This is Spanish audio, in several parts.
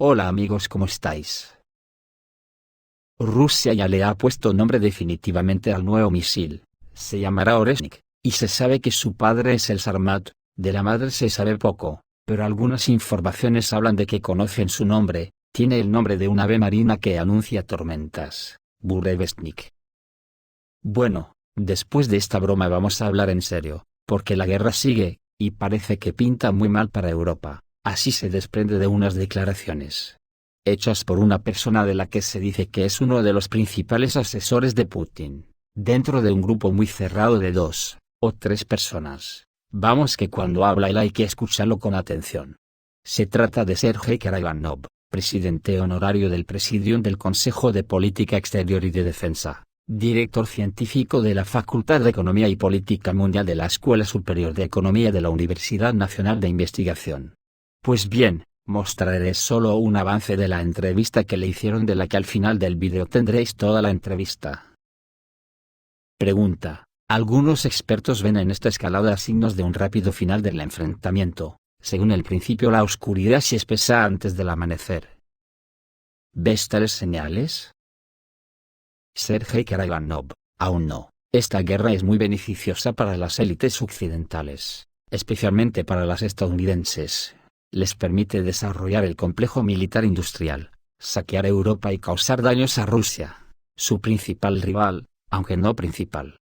Hola amigos, ¿cómo estáis? Rusia ya le ha puesto nombre definitivamente al nuevo misil. Se llamará Oreshnik, y se sabe que su padre es el Sarmat. De la madre se sabe poco, pero algunas informaciones hablan de que conocen su nombre. Tiene el nombre de un ave marina que anuncia tormentas, Burevestnik. Bueno, después de esta broma vamos a hablar en serio, porque la guerra sigue, y parece que pinta muy mal para Europa. Así se desprende de unas declaraciones hechas por una persona de la que se dice que es uno de los principales asesores de Putin, dentro de un grupo muy cerrado de 2 o 3 personas. Vamos, que cuando habla él hay que escucharlo con atención. Se trata de Sergei Karaganov, presidente honorario del Presidium del Consejo de Política Exterior y de Defensa, director científico de la Facultad de Economía y Política Mundial de la Escuela Superior de Economía de la Universidad Nacional de Investigación. Pues bien, mostraré solo un avance de la entrevista que le hicieron, de la que al final del vídeo tendréis toda la entrevista. Pregunta: algunos expertos ven en esta escalada signos de un rápido final del enfrentamiento. Según el principio, la oscuridad se espesa antes del amanecer. ¿Ves tales señales? Sergei Karaganov: aún no. Esta guerra es muy beneficiosa para las élites occidentales, especialmente para las estadounidenses. Les permite desarrollar el complejo militar industrial, saquear Europa y causar daños a Rusia, su principal rival, aunque no principal.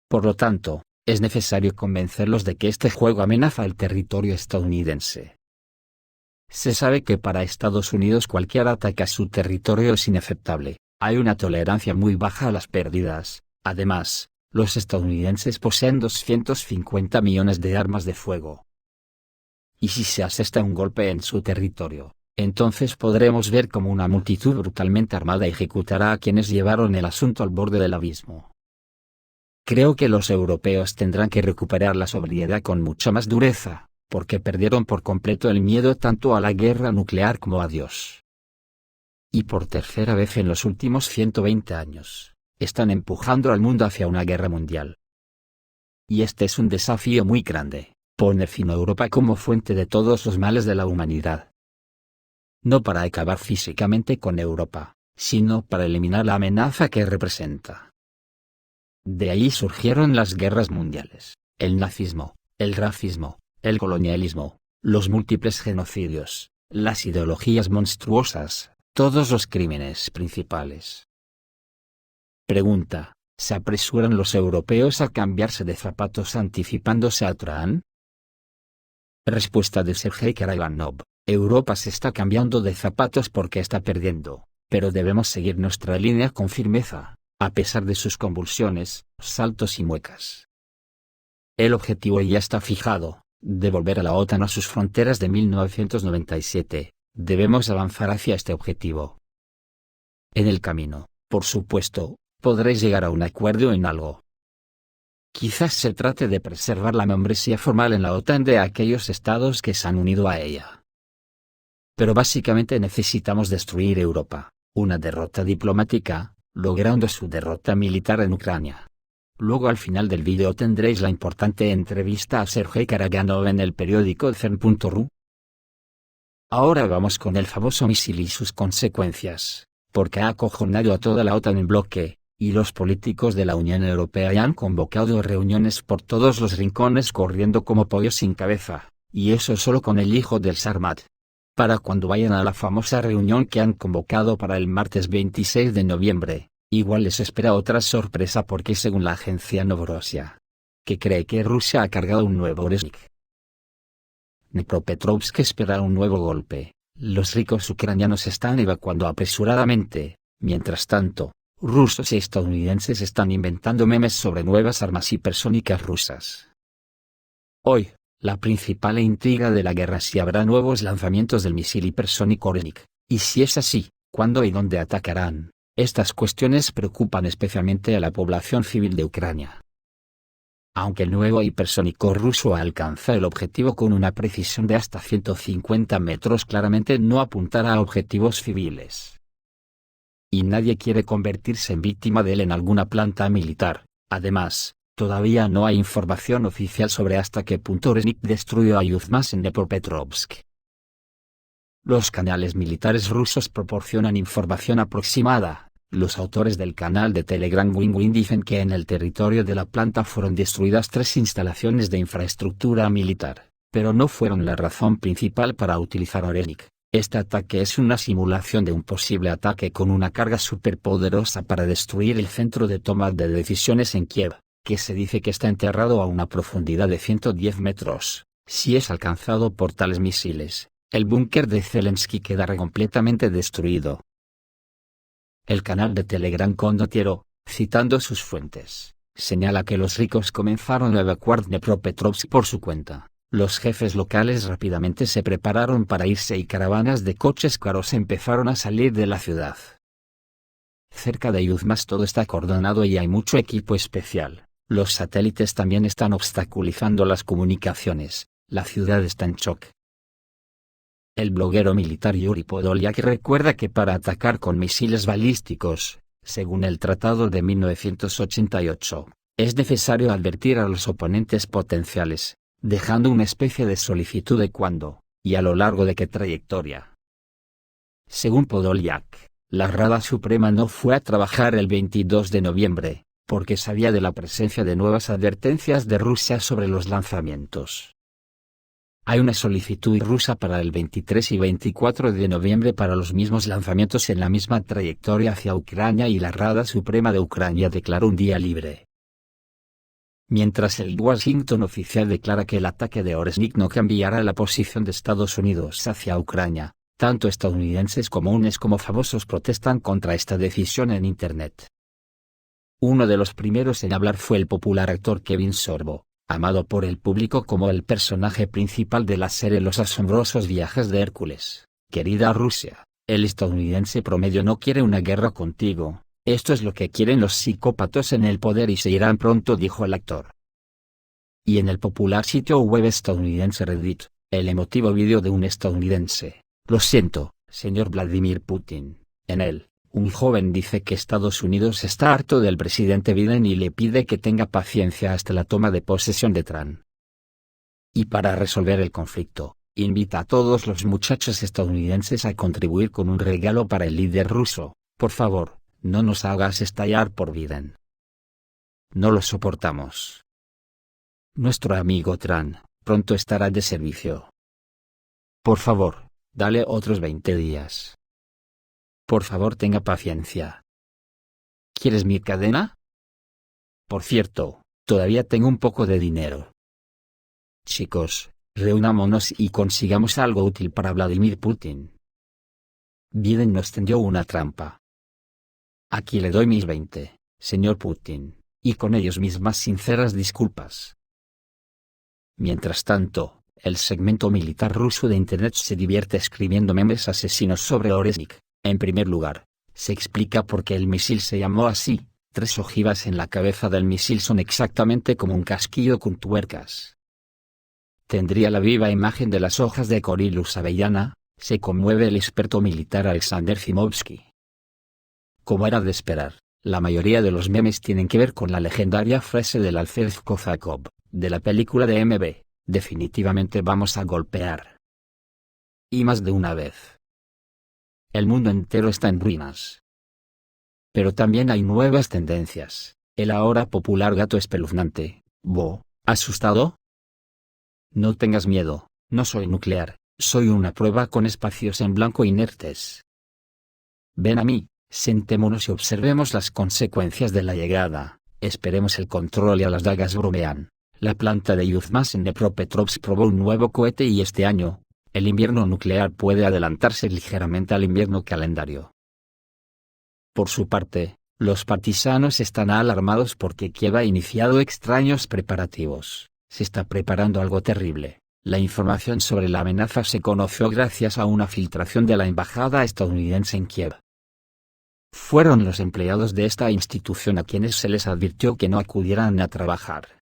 Por lo tanto, es necesario convencerlos de que este juego amenaza el territorio estadounidense. Se sabe que para Estados Unidos cualquier ataque a su territorio es inaceptable. Hay una tolerancia muy baja a las pérdidas. Además, los estadounidenses poseen 250 millones de armas de fuego. Y si se asesta un golpe en su territorio, entonces podremos ver cómo una multitud brutalmente armada ejecutará a quienes llevaron el asunto al borde del abismo. Creo que los europeos tendrán que recuperar la sobriedad con mucha más dureza, porque perdieron por completo el miedo tanto a la guerra nuclear como a Dios. Y por tercera vez en los últimos 120 años, están empujando al mundo hacia una guerra mundial. Y este es un desafío muy grande: poner fin a Europa como fuente de todos los males de la humanidad. No para acabar físicamente con Europa, sino para eliminar la amenaza que representa. De ahí surgieron las guerras mundiales, el nazismo, el racismo, el colonialismo, los múltiples genocidios, las ideologías monstruosas, todos los crímenes principales. Pregunta: ¿se apresuran los europeos a cambiarse de zapatos anticipándose a Trump? Respuesta de Sergei Karaganov: Europa se está cambiando de zapatos porque está perdiendo, pero debemos seguir nuestra línea con firmeza, a pesar de sus convulsiones, saltos y muecas. El objetivo ya está fijado: devolver a la OTAN a sus fronteras de 1997. Debemos avanzar hacia este objetivo. En el camino, por supuesto, podréis llegar a un acuerdo en algo. Quizás se trate de preservar la membresía formal en la OTAN de aquellos estados que se han unido a ella. Pero básicamente necesitamos destruir Europa, una derrota diplomática, logrando su derrota militar en Ucrania. Luego al final del vídeo tendréis la importante entrevista a Sergei Karaganov en el periódico CERN.ru. Ahora vamos con el famoso misil y sus consecuencias, porque ha acojonado a toda la OTAN en bloque, y los políticos de la Unión Europea ya han convocado reuniones por todos los rincones corriendo como pollos sin cabeza, y eso solo con el hijo del Sarmat. Para cuando vayan a la famosa reunión que han convocado para el martes 26 de noviembre, igual les espera otra sorpresa, porque según la agencia Novorossiya, que cree que Rusia ha cargado un nuevo Oreshnik. Dnipropetrovsk espera un nuevo golpe. Los ricos ucranianos están evacuando apresuradamente. Mientras tanto, rusos y estadounidenses están inventando memes sobre nuevas armas hipersónicas rusas. Hoy, la principal intriga de la guerra es si habrá nuevos lanzamientos del misil hipersónico Oreshnik, y si es así, cuándo y dónde atacarán. Estas cuestiones preocupan especialmente a la población civil de Ucrania. Aunque el nuevo hipersónico ruso alcanza el objetivo con una precisión de hasta 150 metros, claramente no apuntará a objetivos civiles. Y nadie quiere convertirse en víctima de él en alguna planta militar. Además, todavía no hay información oficial sobre hasta qué punto Oreshnik destruyó a Yuzmas en Dnipropetrovsk. Los canales militares rusos proporcionan información aproximada. Los autores del canal de Telegram Win dicen que en el territorio de la planta fueron destruidas 3 instalaciones de infraestructura militar, pero no fueron la razón principal para utilizar Oresnik. Este ataque es una simulación de un posible ataque con una carga superpoderosa para destruir el centro de toma de decisiones en Kiev, que se dice que está enterrado a una profundidad de 110 metros. Si es alcanzado por tales misiles, el búnker de Zelensky quedará completamente destruido. El canal de Telegram Condottiero, citando sus fuentes, señala que los ricos comenzaron a evacuar Dnepropetrovsk por su cuenta. Los jefes locales rápidamente se prepararon para irse y caravanas de coches caros empezaron a salir de la ciudad. Cerca de Yuzmas todo está acordonado y hay mucho equipo especial. Los satélites también están obstaculizando las comunicaciones. La ciudad está en shock. El bloguero militar Yuri Podolyak recuerda que para atacar con misiles balísticos, según el Tratado de 1988, es necesario advertir a los oponentes potenciales, dejando una especie de solicitud de cuándo, y a lo largo de qué trayectoria. Según Podolyak, la Rada Suprema no fue a trabajar el 22 de noviembre, porque sabía de la presencia de nuevas advertencias de Rusia sobre los lanzamientos. Hay una solicitud rusa para el 23 y 24 de noviembre para los mismos lanzamientos en la misma trayectoria hacia Ucrania y la Rada Suprema de Ucrania declaró un día libre. Mientras el Washington oficial declara que el ataque de Oresnik no cambiará la posición de Estados Unidos hacia Ucrania, tanto estadounidenses comunes como famosos protestan contra esta decisión en Internet. Uno de los primeros en hablar fue el popular actor Kevin Sorbo, amado por el público como el personaje principal de la serie Los asombrosos viajes de Hércules. Querida Rusia, el estadounidense promedio no quiere una guerra contigo, esto es lo que quieren los psicópatas en el poder y se irán pronto, dijo el actor. Y en el popular sitio web estadounidense Reddit, el emotivo vídeo de un estadounidense, lo siento, señor Vladimir Putin, en él, un joven dice que Estados Unidos está harto del presidente Biden y le pide que tenga paciencia hasta la toma de posesión de Trump. Y para resolver el conflicto, invita a todos los muchachos estadounidenses a contribuir con un regalo para el líder ruso. Por favor, no nos hagas estallar por Biden. No lo soportamos. Nuestro amigo Trump pronto estará de servicio. Por favor, dale otros 20 días. Por favor, tenga paciencia. ¿Quieres mi cadena? Por cierto, todavía tengo un poco de dinero. Chicos, reunámonos y consigamos algo útil para Vladimir Putin. Biden nos tendió una trampa. Aquí le doy mis 20, señor Putin, y con ellos mis más sinceras disculpas. Mientras tanto, el segmento militar ruso de Internet se divierte escribiendo memes asesinos sobre Oresnik. En primer lugar, se explica por qué el misil se llamó así. 3 ojivas en la cabeza del misil son exactamente como un casquillo con tuercas. Tendría la viva imagen de las hojas de Corylus avellana, se conmueve el experto militar Alexander Zimovsky. Como era de esperar, la mayoría de los memes tienen que ver con la legendaria frase del alférez Kozakov, de la película de MB, definitivamente vamos a golpear. Y más de una vez. El mundo entero está en ruinas. Pero también hay nuevas tendencias. El ahora popular gato espeluznante. Bo, ¿asustado? No tengas miedo, no soy nuclear, soy una prueba con espacios en blanco inertes. Ven a mí, sentémonos y observemos las consecuencias de la llegada. Esperemos el control y a las dagas bromean. La planta de Yuzmas en Dnepropetrovsk probó un nuevo cohete y este año, el invierno nuclear puede adelantarse ligeramente al invierno calendario. Por su parte, los partisanos están alarmados porque Kiev ha iniciado extraños preparativos. Se está preparando algo terrible. La información sobre la amenaza se conoció gracias a una filtración de la embajada estadounidense en Kiev. Fueron los empleados de esta institución a quienes se les advirtió que no acudieran a trabajar.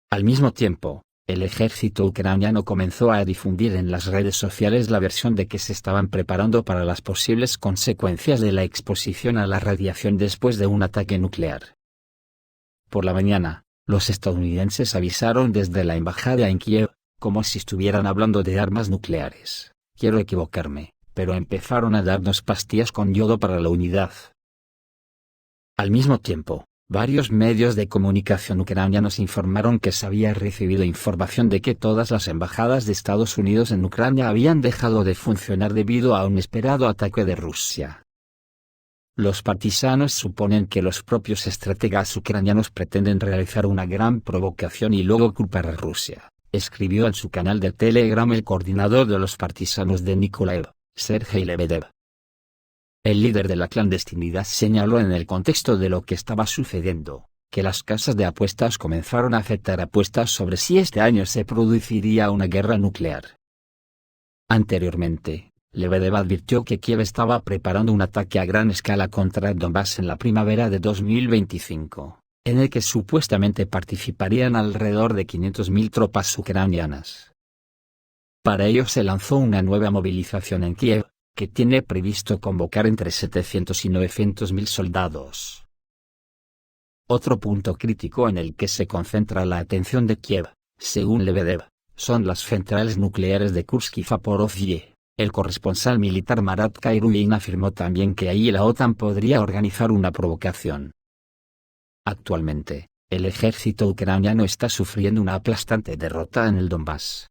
Al mismo tiempo, el ejército ucraniano comenzó a difundir en las redes sociales la versión de que se estaban preparando para las posibles consecuencias de la exposición a la radiación después de un ataque nuclear. Por la mañana, los estadounidenses avisaron desde la embajada en Kiev, como si estuvieran hablando de armas nucleares, Quiero equivocarme, pero empezaron a darnos pastillas con yodo para la unidad. Al mismo tiempo, varios medios de comunicación ucranianos informaron que se había recibido información de que todas las embajadas de Estados Unidos en Ucrania habían dejado de funcionar debido a un esperado ataque de Rusia. Los partisanos suponen que los propios estrategas ucranianos pretenden realizar una gran provocación y luego culpar a Rusia, escribió en su canal de Telegram el coordinador de los partisanos de Nikolaev, Sergei Lebedev. El líder de la clandestinidad señaló en el contexto de lo que estaba sucediendo, que las casas de apuestas comenzaron a aceptar apuestas sobre si este año se produciría una guerra nuclear. Anteriormente, Lebedev advirtió que Kiev estaba preparando un ataque a gran escala contra Donbass en la primavera de 2025, en el que supuestamente participarían alrededor de 500.000 tropas ucranianas. Para ello se lanzó una nueva movilización en Kiev, que tiene previsto convocar entre 700 y 900.000 soldados. Otro punto crítico en el que se concentra la atención de Kiev, según Lebedev, son las centrales nucleares de Kursk y Zaporozhye. El corresponsal militar Marat Kairuin afirmó también que ahí la OTAN podría organizar una provocación. Actualmente, el ejército ucraniano está sufriendo una aplastante derrota en el Donbass.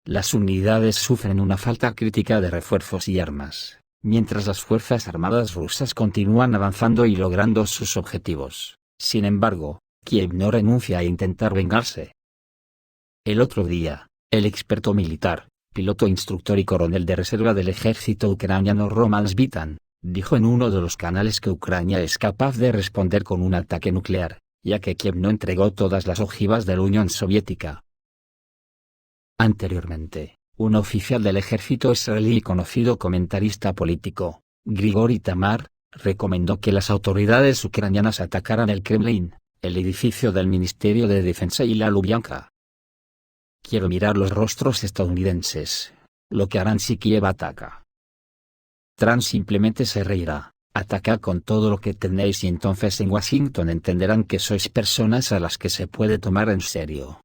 Las unidades sufren una falta crítica de refuerzos y armas, mientras las fuerzas armadas rusas continúan avanzando y logrando sus objetivos. Sin embargo, Kiev no renuncia a intentar vengarse. El otro día, el experto militar, piloto instructor y coronel de reserva del ejército ucraniano Roman Svitan, dijo en uno de los canales que Ucrania es capaz de responder con un ataque nuclear, ya que Kiev no entregó todas las ojivas de la Unión Soviética. Anteriormente, un oficial del ejército israelí y conocido comentarista político, Grigori Tamar, recomendó que las autoridades ucranianas atacaran el Kremlin, el edificio del Ministerio de Defensa y la Lubyanka. Quiero mirar los rostros estadounidenses, lo que harán si Kiev ataca. Trump simplemente se reirá, atacad con todo lo que tenéis y entonces en Washington entenderán que sois personas a las que se puede tomar en serio.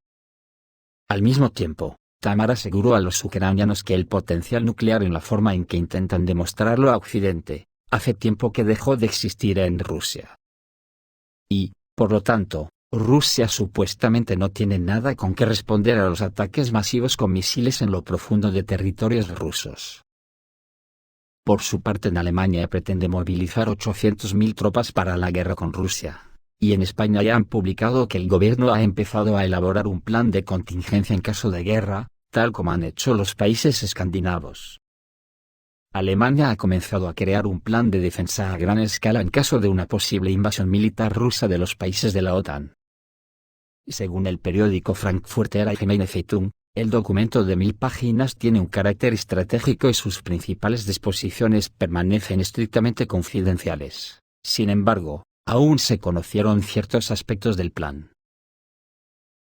Al mismo tiempo, Tamar aseguró a los ucranianos que el potencial nuclear en la forma en que intentan demostrarlo a Occidente, hace tiempo que dejó de existir en Rusia. Y, por lo tanto, Rusia supuestamente no tiene nada con que responder a los ataques masivos con misiles en lo profundo de territorios rusos. Por su parte en Alemania pretende movilizar 800.000 tropas para la guerra con Rusia, y en España ya han publicado que el gobierno ha empezado a elaborar un plan de contingencia en caso de guerra, tal como han hecho los países escandinavos. Alemania ha comenzado a crear un plan de defensa a gran escala en caso de una posible invasión militar rusa de los países de la OTAN. Según el periódico Frankfurter Allgemeine Zeitung, el documento de 1000 páginas tiene un carácter estratégico y sus principales disposiciones permanecen estrictamente confidenciales. Sin embargo, aún se conocieron ciertos aspectos del plan.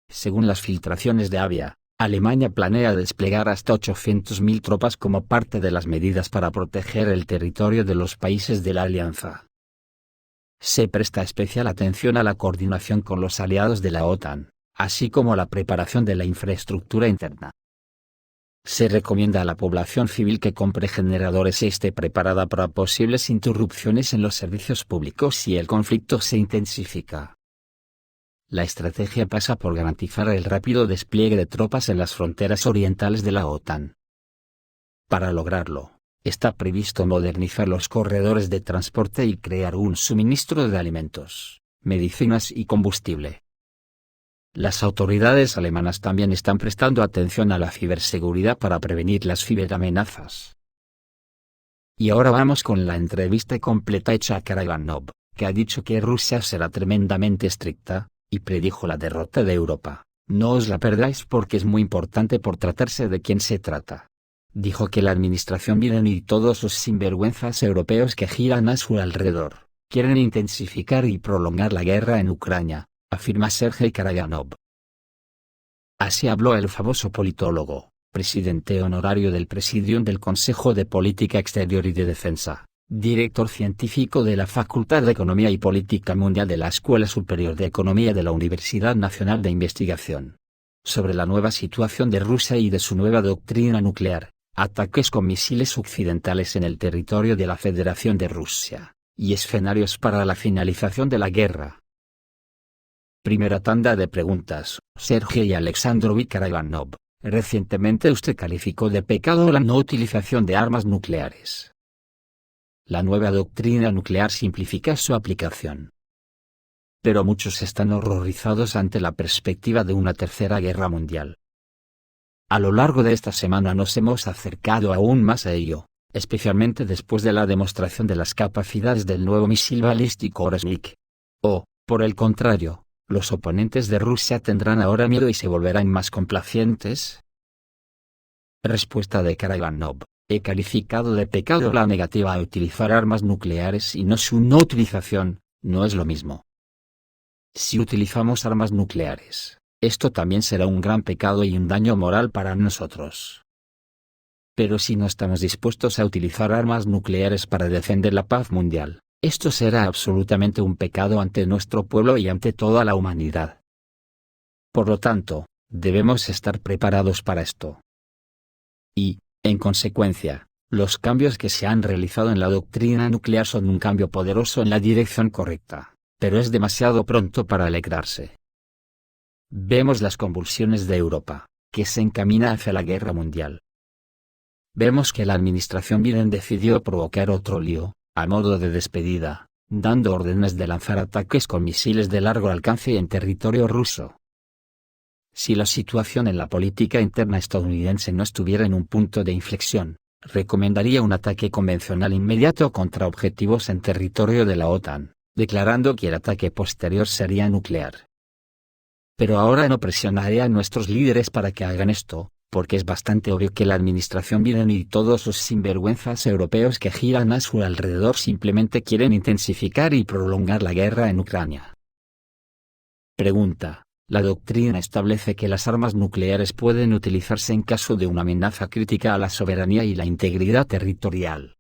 Según las filtraciones de Avia, Alemania planea desplegar hasta 800.000 tropas como parte de las medidas para proteger el territorio de los países de la alianza. Se presta especial atención a la coordinación con los aliados de la OTAN, así como a la preparación de la infraestructura interna. Se recomienda a la población civil que compre generadores y esté preparada para posibles interrupciones en los servicios públicos si el conflicto se intensifica. La estrategia pasa por garantizar el rápido despliegue de tropas en las fronteras orientales de la OTAN. Para lograrlo, está previsto modernizar los corredores de transporte y crear un suministro de alimentos, medicinas y combustible. Las autoridades alemanas también están prestando atención a la ciberseguridad para prevenir las ciberamenazas. Y ahora vamos con la entrevista completa hecha a Karaganov, que ha dicho que Rusia será tremendamente estricta, y predijo la derrota de Europa. No os la perdáis porque es muy importante por tratarse de quién se trata. Dijo que la administración Biden y todos los sinvergüenzas europeos que giran a su alrededor, quieren intensificar y prolongar la guerra en Ucrania, afirma Sergei Karaganov. Así habló el famoso politólogo, presidente honorario del Presidium del Consejo de Política Exterior y de Defensa, director científico de la Facultad de Economía y Política Mundial de la Escuela Superior de Economía de la Universidad Nacional de Investigación. Sobre la nueva situación de Rusia y de su nueva doctrina nuclear, ataques con misiles occidentales en el territorio de la Federación de Rusia, y escenarios para la finalización de la guerra. Primera tanda de preguntas. Sergei Alexandrovich Karaganov, recientemente usted calificó de pecado la no utilización de armas nucleares. La nueva doctrina nuclear simplifica su aplicación. Pero muchos están horrorizados ante la perspectiva de una tercera guerra mundial. A lo largo de esta semana nos hemos acercado aún más a ello, especialmente después de la demostración de las capacidades del nuevo misil balístico Oresnik. O, por el contrario, ¿los oponentes de Rusia tendrán ahora miedo y se volverán más complacientes? Respuesta de Karaganov. He calificado de pecado la negativa a utilizar armas nucleares y no su no utilización, no es lo mismo. Si utilizamos armas nucleares, esto también será un gran pecado y un daño moral para nosotros. Pero si no estamos dispuestos a utilizar armas nucleares para defender la paz mundial, esto será absolutamente un pecado ante nuestro pueblo y ante toda la humanidad. Por lo tanto, debemos estar preparados para esto. Y, en consecuencia, los cambios que se han realizado en la doctrina nuclear son un cambio poderoso en la dirección correcta, pero es demasiado pronto para alegrarse. Vemos las convulsiones de Europa, que se encamina hacia la guerra mundial. Vemos que la administración Biden decidió provocar otro lío, a modo de despedida, dando órdenes de lanzar ataques con misiles de largo alcance en territorio ruso. Si la situación en la política interna estadounidense no estuviera en un punto de inflexión, recomendaría un ataque convencional inmediato contra objetivos en territorio de la OTAN, declarando que el ataque posterior sería nuclear. Pero ahora no presionaré a nuestros líderes para que hagan esto, porque es bastante obvio que la administración Biden y todos los sinvergüenzas europeos que giran a su alrededor simplemente quieren intensificar y prolongar la guerra en Ucrania. Pregunta. La doctrina establece que las armas nucleares pueden utilizarse en caso de una amenaza crítica a la soberanía y la integridad territorial.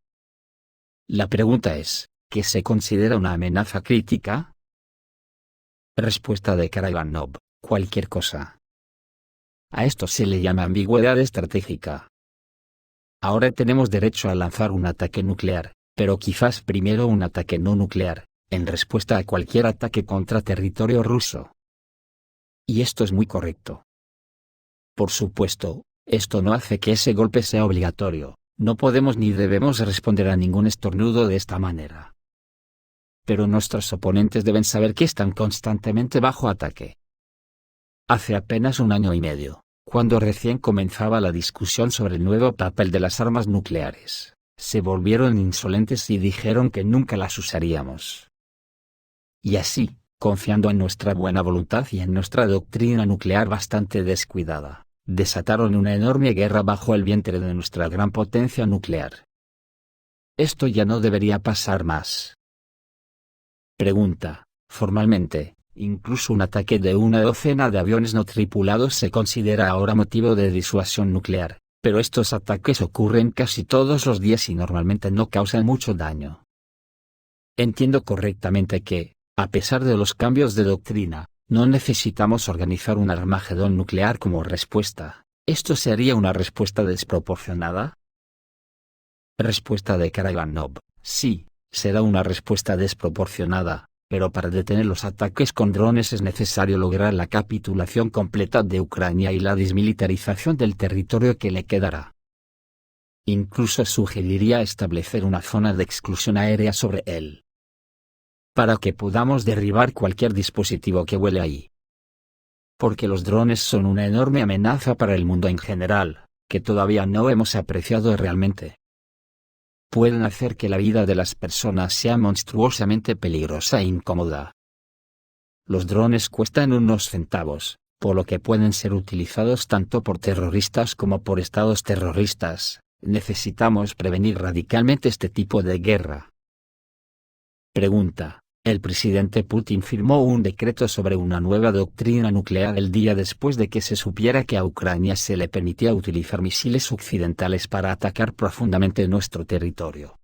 La pregunta es, ¿qué se considera una amenaza crítica? Respuesta de Karaganov, cualquier cosa. A esto se le llama ambigüedad estratégica. Ahora tenemos derecho a lanzar un ataque nuclear, pero quizás primero un ataque no nuclear, en respuesta a cualquier ataque contra territorio ruso. Y esto es muy correcto. Por supuesto, esto no hace que ese golpe sea obligatorio, no podemos ni debemos responder a ningún estornudo de esta manera. Pero nuestros oponentes deben saber que están constantemente bajo ataque. Hace apenas un año y medio, cuando recién comenzaba la discusión sobre el nuevo papel de las armas nucleares, se volvieron insolentes y dijeron que nunca las usaríamos. Y así, confiando en nuestra buena voluntad y en nuestra doctrina nuclear bastante descuidada, desataron una enorme guerra bajo el vientre de nuestra gran potencia nuclear. Esto ya no debería pasar más. Pregunta. Formalmente, incluso un ataque de una docena de aviones no tripulados se considera ahora motivo de disuasión nuclear, pero estos ataques ocurren casi todos los días y normalmente no causan mucho daño. Entiendo correctamente que, a pesar de los cambios de doctrina, no necesitamos organizar un Armagedón nuclear como respuesta. ¿Esto sería una respuesta desproporcionada? Respuesta de Karaganov. Sí, será una respuesta desproporcionada, pero para detener los ataques con drones es necesario lograr la capitulación completa de Ucrania y la desmilitarización del territorio que le quedará. Incluso sugeriría establecer una zona de exclusión aérea sobre él, para que podamos derribar cualquier dispositivo que vuele ahí. Porque los drones son una enorme amenaza para el mundo en general, que todavía no hemos apreciado realmente. Pueden hacer que la vida de las personas sea monstruosamente peligrosa e incómoda. Los drones cuestan unos centavos, por lo que pueden ser utilizados tanto por terroristas como por estados terroristas. Necesitamos prevenir radicalmente este tipo de guerra. Pregunta. El presidente Putin firmó un decreto sobre una nueva doctrina nuclear el día después de que se supiera que a Ucrania se le permitía utilizar misiles occidentales para atacar profundamente nuestro territorio.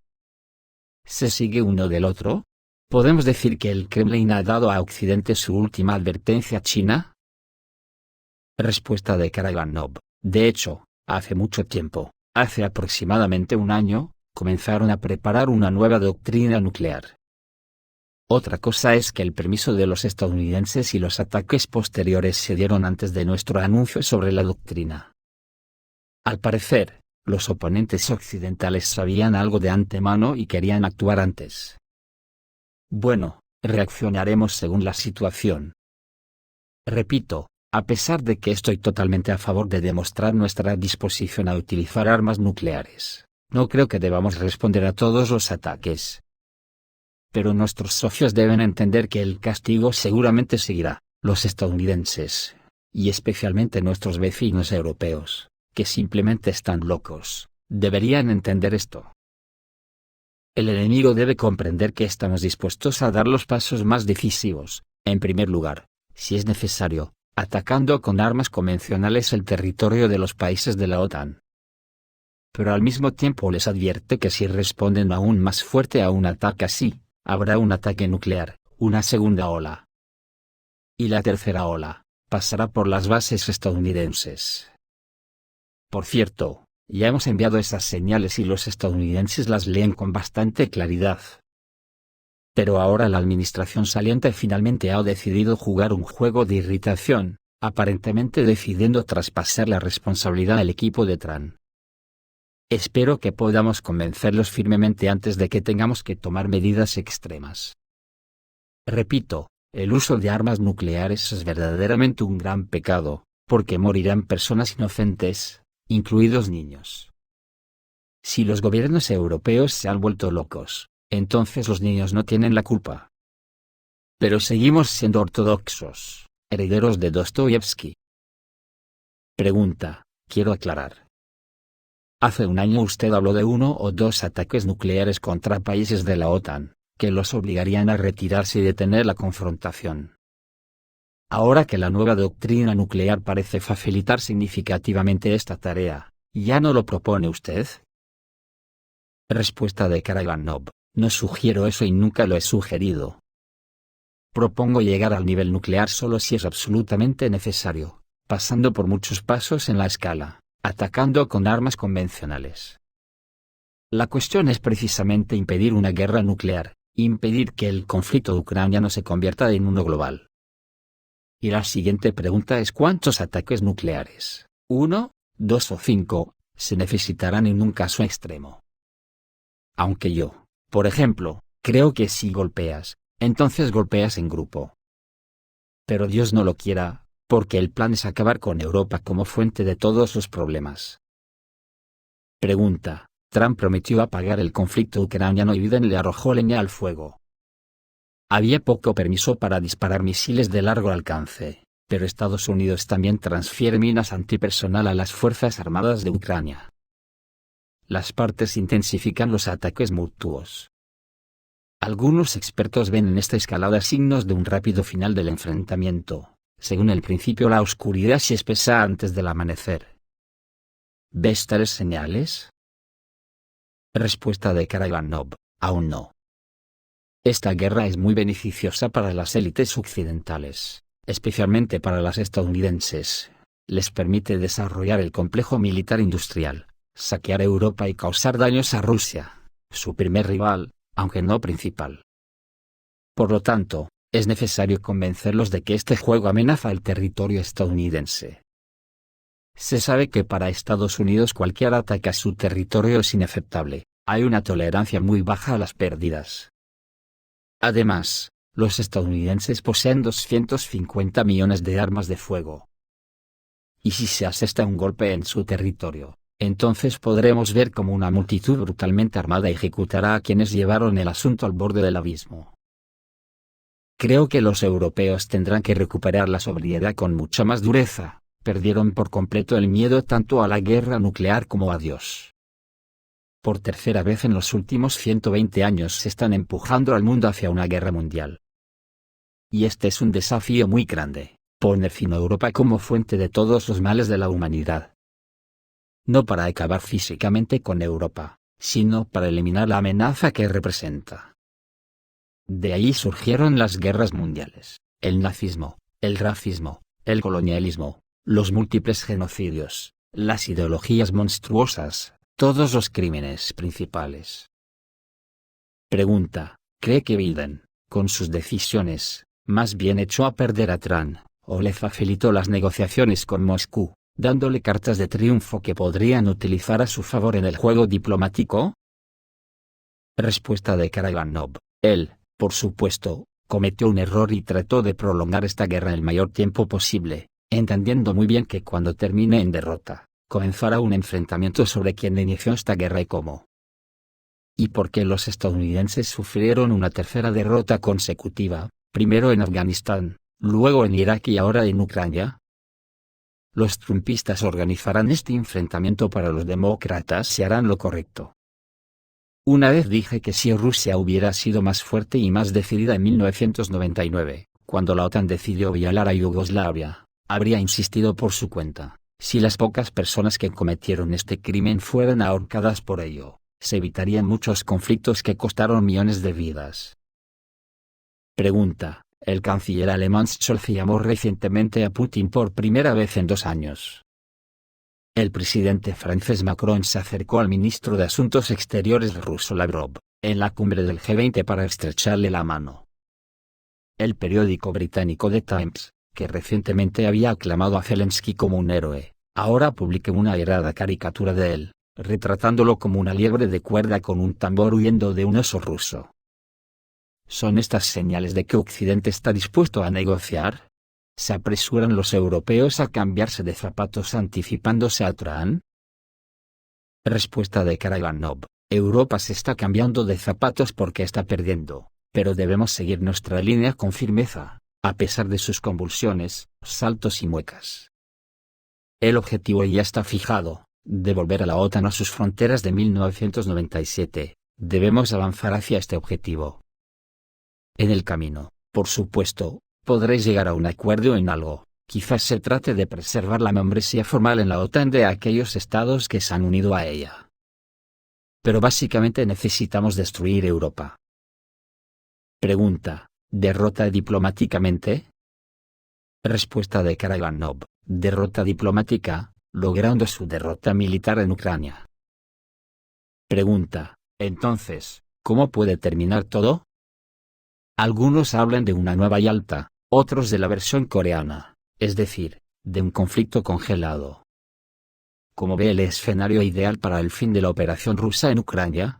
¿Se sigue uno del otro? ¿Podemos decir que el Kremlin ha dado a Occidente su última advertencia a China? Respuesta de Karaganov. De hecho, hace mucho tiempo, Hace aproximadamente un año, comenzaron a preparar una nueva doctrina nuclear. Otra cosa es que el permiso de los estadounidenses y los ataques posteriores se dieron antes de nuestro anuncio sobre la doctrina. Al parecer, los oponentes occidentales sabían algo de antemano y querían actuar antes. Bueno, reaccionaremos según la situación. Repito, a pesar de que estoy totalmente a favor de demostrar nuestra disposición a utilizar armas nucleares, no creo que debamos responder a todos los ataques. Pero nuestros socios deben entender que el castigo seguramente seguirá. Los estadounidenses, y especialmente nuestros vecinos europeos, que simplemente están locos, deberían entender esto. El enemigo debe comprender que estamos dispuestos a dar los pasos más decisivos, en primer lugar, si es necesario, atacando con armas convencionales el territorio de los países de la OTAN. Pero al mismo tiempo les advierte que si responden aún más fuerte a un ataque así, habrá un ataque nuclear, una segunda ola. Y la tercera ola, pasará por las bases estadounidenses. Por cierto, ya hemos enviado esas señales y los estadounidenses las leen con bastante claridad. Pero ahora la administración saliente finalmente ha decidido jugar un juego de irritación, aparentemente decidiendo traspasar la responsabilidad al equipo de Trump. Espero que podamos convencerlos firmemente antes de que tengamos que tomar medidas extremas. Repito, el uso de armas nucleares es verdaderamente un gran pecado, porque morirán personas inocentes, incluidos niños. Si los gobiernos europeos se han vuelto locos, entonces los niños no tienen la culpa. Pero seguimos siendo ortodoxos, herederos de Dostoyevsky. Pregunta, quiero aclarar. Hace un año usted habló de 1 o 2 ataques nucleares contra países de la OTAN, que los obligarían a retirarse y detener la confrontación. Ahora que la nueva doctrina nuclear parece facilitar significativamente esta tarea, ¿ya no lo propone usted? Respuesta de Karaganov: no sugiero eso y nunca lo he sugerido. Propongo llegar al nivel nuclear solo si es absolutamente necesario, pasando por muchos pasos en la escala, atacando con armas convencionales. La cuestión es precisamente impedir una guerra nuclear, impedir que el conflicto ucraniano se convierta en uno global. Y la siguiente pregunta es: ¿cuántos ataques nucleares, 1, 2 o 5, se necesitarán en un caso extremo? Aunque yo, por ejemplo, creo que si golpeas, entonces golpeas en grupo. Pero Dios no lo quiera, porque el plan es acabar con Europa como fuente de todos los problemas. Pregunta: Trump prometió apagar el conflicto ucraniano y Biden le arrojó leña al fuego. Había poco permiso para disparar misiles de largo alcance, pero Estados Unidos también transfiere minas antipersonal a las Fuerzas Armadas de Ucrania. Las partes intensifican los ataques mutuos. Algunos expertos ven en esta escalada signos de un rápido final del enfrentamiento. Según el principio, la oscuridad se espesa antes del amanecer. ¿Ves tales señales? Respuesta de Karaganov: aún no. Esta guerra es muy beneficiosa para las élites occidentales, especialmente para las estadounidenses. Les permite desarrollar el complejo militar industrial, saquear Europa y causar daños a Rusia, su primer rival, aunque no principal. Por lo tanto, es necesario convencerlos de que este juego amenaza el territorio estadounidense. Se sabe que para Estados Unidos cualquier ataque a su territorio es inaceptable, hay una tolerancia muy baja a las pérdidas. Además, los estadounidenses poseen 250 millones de armas de fuego. Y si se asesta un golpe en su territorio, entonces podremos ver cómo una multitud brutalmente armada ejecutará a quienes llevaron el asunto al borde del abismo. Creo que los europeos tendrán que recuperar la sobriedad con mucha más dureza. Perdieron por completo el miedo tanto a la guerra nuclear como a Dios. Por tercera vez en los últimos 120 años se están empujando al mundo hacia una guerra mundial. Y este es un desafío muy grande: poner fin a Europa como fuente de todos los males de la humanidad. No para acabar físicamente con Europa, sino para eliminar la amenaza que representa. De ahí surgieron las guerras mundiales, el nazismo, el racismo, el colonialismo, los múltiples genocidios, las ideologías monstruosas, todos los crímenes principales. Pregunta, ¿cree que Biden, con sus decisiones, más bien echó a perder a Trump, o le facilitó las negociaciones con Moscú, dándole cartas de triunfo que podrían utilizar a su favor en el juego diplomático? Respuesta de Karaganov. Él, por supuesto, cometió un error y trató de prolongar esta guerra el mayor tiempo posible, entendiendo muy bien que cuando termine en derrota, comenzará un enfrentamiento sobre quién inició esta guerra y cómo. ¿Y por qué los estadounidenses sufrieron una tercera derrota consecutiva, primero en Afganistán, luego en Irak y ahora en Ucrania? Los trumpistas organizarán este enfrentamiento para los demócratas y harán lo correcto. Una vez dije que si Rusia hubiera sido más fuerte y más decidida en 1999, cuando la OTAN decidió violar a Yugoslavia, habría insistido por su cuenta, si las pocas personas que cometieron este crimen fueran ahorcadas por ello, se evitarían muchos conflictos que costaron millones de vidas. Pregunta, el canciller alemán Scholz llamó recientemente a Putin por primera vez en 2 años. El presidente francés Macron se acercó al ministro de Asuntos Exteriores ruso Lavrov, en la cumbre del G20 para estrecharle la mano. El periódico británico The Times, que recientemente había aclamado a Zelensky como un héroe, ahora publica una airada caricatura de él, retratándolo como una liebre de cuerda con un tambor huyendo de un oso ruso. ¿Son estas señales de que Occidente está dispuesto a negociar? ¿Se apresuran los europeos a cambiarse de zapatos anticipándose a Trump? Respuesta de Karaganov. Europa se está cambiando de zapatos porque está perdiendo, pero debemos seguir nuestra línea con firmeza, a pesar de sus convulsiones, saltos y muecas. El objetivo ya está fijado, devolver a la OTAN a sus fronteras de 1997, debemos avanzar hacia este objetivo. En el camino, por supuesto, podréis llegar a un acuerdo en algo, quizás se trate de preservar la membresía formal en la OTAN de aquellos estados que se han unido a ella. Pero básicamente necesitamos destruir Europa. Pregunta, ¿derrota diplomáticamente? Respuesta de Karaganov, derrota diplomática, logrando su derrota militar en Ucrania. Pregunta, entonces, ¿cómo puede terminar todo? Algunos hablan de una nueva Yalta, otros de la versión coreana, es decir, de un conflicto congelado. ¿Cómo ve el escenario ideal para el fin de la operación rusa en Ucrania?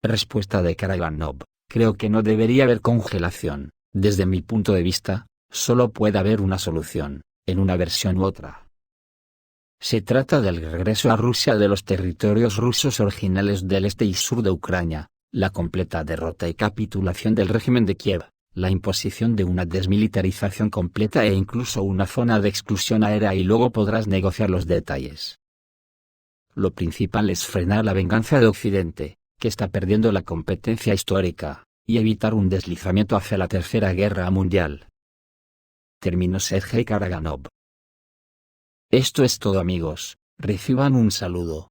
Respuesta de Karaganov, creo que no debería haber congelación, desde mi punto de vista, solo puede haber una solución, en una versión u otra. Se trata del regreso a Rusia de los territorios rusos originales del este y sur de Ucrania, la completa derrota y capitulación del régimen de Kiev, la imposición de una desmilitarización completa e incluso una zona de exclusión aérea y luego podrás negociar los detalles. Lo principal es frenar la venganza de Occidente, que está perdiendo la competencia histórica, y evitar un deslizamiento hacia la Tercera Guerra Mundial. Terminó Sergei Karaganov. Esto es todo amigos, reciban un saludo.